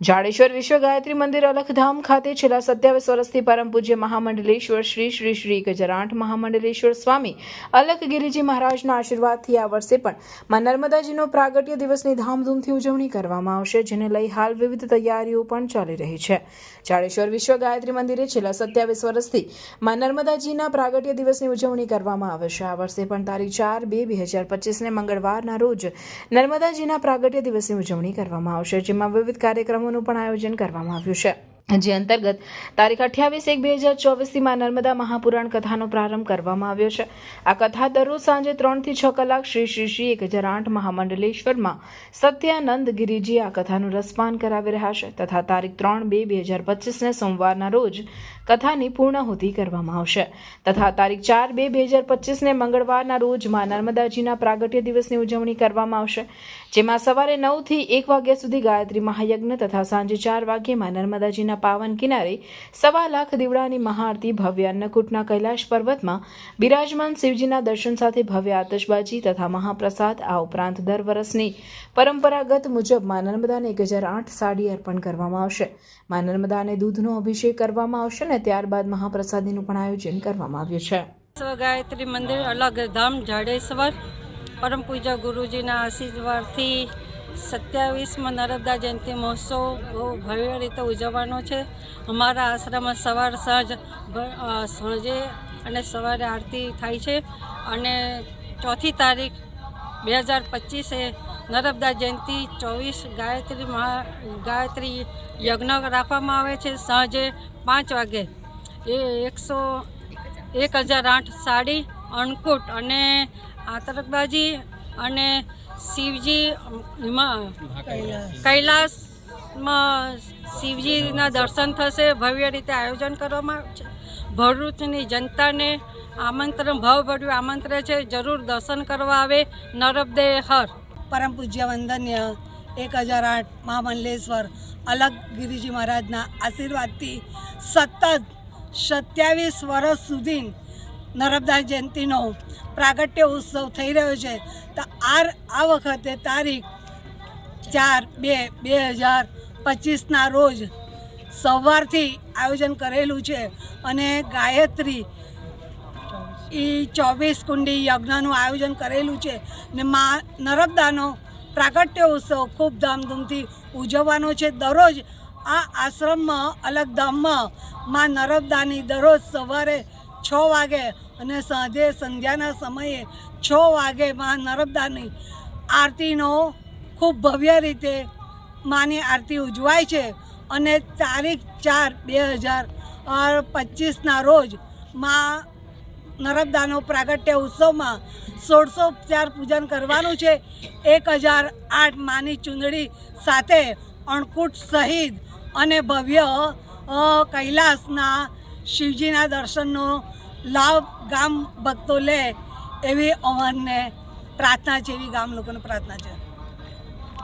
જાડેશ્વર વિશ્વ ગાયત્રી મંદિર અલખધામ ખાતે છેલ્લા 27 વર્ષથી પરમ પૂજ્ય મહામંડલેશ્વર શ્રી 1008 મહામંડલેશ્વર સ્વામી અલખગીરીજી મહારાજના આશીર્વાદથી આ વર્ષે પણ માં નર્મદાજીનો પ્રાગટ્ય દિવસની ધામધૂમથી ઉજવણી કરવામાં આવશે, જેને લઈ હાલ વિવિધ તૈયારીઓ પણ ચાલી રહી છે। જાડેશ્વર વિશ્વ ગાયત્રી મંદિરે છેલ્લા 27 વર્ષથી માં નર્મદાજીના પ્રાગટ્ય દિવસની ઉજવણી કરવામાં આવે છે। આ વર્ષે પણ તારીખ 4/2/2025ને મંગળવારના રોજ નર્મદાજીના પ્રાગટ્ય દિવસની ઉજવણી કરવામાં આવશે, જેમાં વિવિધ કાર્યક્રમોનું પણ આયોજન કરવામાં આવ્યું છે। જે અંતર્ગત તારીખ 28/1/2024થી માં નર્મદા મહાપુરાણ કથાનો પ્રારંભ કરવામાં આવ્યો છે। આ કથા દરરોજ સાંજે 3 થી 6 કલાક શ્રી 1008 મહામંડલેશ્વરમાં સત્યાનંદ ગિરિજી આ કથાનું રસપાન કરાવી રહ્યા છે તથા તારીખ 3/2/2025ને સોમવારના રોજ કથાની પૂર્ણાહુતિ કરવામાં આવશે તથા તારીખ 4/2/2025ને મંગળવારના રોજ માં નર્મદાજીના પ્રાગટ્ય દિવસની ઉજવણી કરવામાં આવશે, જેમાં સવારે 9 થી 1 વાગ્યા સુધી ગાયત્રી મહાયજ્ઞ તથા સાંજે 4 વાગ્યે માં નર્મદાજીના પાવન કિનારે 1.25 લાખ દીવડાની મહાઆરતી, ભવ્ય અન્નકૂટના કૈલાશ પર્વતમાં બિરાજમાન શિવજીના દર્શન સાથે ભવ્ય આતશબાજી તથા મહાપ્રસાદ। આ ઉપરાંત દર વર્ષની પરંપરાગત મુજબ માં નર્મદાને 1008 સાડી અર્પણ કરવામાં આવશે। માં નર્મદાને દૂધનો અભિષેક કરવામાં આવશે અને ત્યારબાદ મહાપ્રસાદીનું પણ આયોજન કરવામાં આવ્યું છે। વિશ્વ ગાયત્રી મંદિર અલખધામ જાડેશ્વર પરમ પૂજ્ય ગુરુજીના આશીર્વાદથી 27માં નર્મદા જયંતિ મહોત્સવ બહુ ભવ્ય રીતે ઉજવવાનો છે। અમારા આશ્રમમાં સાંજે અને સવારે આરતી થાય છે અને 4મી તારીખ 2025એ નર્મદા જયંતિ 24 ગાયત્રી યજ્ઞ રાખવામાં આવે છે। સાંજે 5 વાગે 1008 સાડી, અન્નકૂટ અને આતશબાજી અને શિવજી કૈલાસમાં શિવજીના દર્શન થશે। ભવ્ય રીતે આયોજન કરવામાં આવે છે। ભરૂચની જનતાને ભાવભર્યું આમંત્રણ છે, જરૂર દર્શન કરવા આવે। નર્મદે હર। પરમ પૂજ્ય વંદન્ય 1008 મહામંડલેશ્વર અલખગીરીજી મહારાજના આશીર્વાદથી સતત 27 વર્ષ સુધી નર્મદા જયંતિનો પ્રાગટ્ય ઉત્સવ થઈ રહ્યો છે। તો આ વખતે તારીખ 4/2/2025ના રોજ સવારથી આયોજન કરેલું છે અને ગાયત્રી 24 કુંડી યજ્ઞનું આયોજન કરેલું છે ને મા નર્મદાનો પ્રાગટ્ય ઉત્સવ ખૂબ ધામધૂમથી ઉજવવાનો છે। દરરોજ આ આશ્રમમાં અલખધામમાં મા નર્મદાની દરરોજ સવારે 6 વાગે અને સાંજે સંધ્યાના સમયે 6 વાગે મા નર્મદાની આરતીનો ખૂબ ભવ્ય રીતે માની આરતી ઉજવાય છે અને તારીખ 4/2/2025ના રોજ મા નર્મદાનો પ્રાગટ્ય ઉત્સવમાં 16ઉપચાર પૂજન કરવાનું છે। 1008 માની ચૂંદડી સાથે અન્નકૂટ સહિત અને ભવ્ય કૈલાસના શિવજીના દર્શનનો લાભ ગામ ભક્તો લે એવી અમારને પ્રાર્થના છે, એવી ગામ લોકોને પ્રાર્થના છે।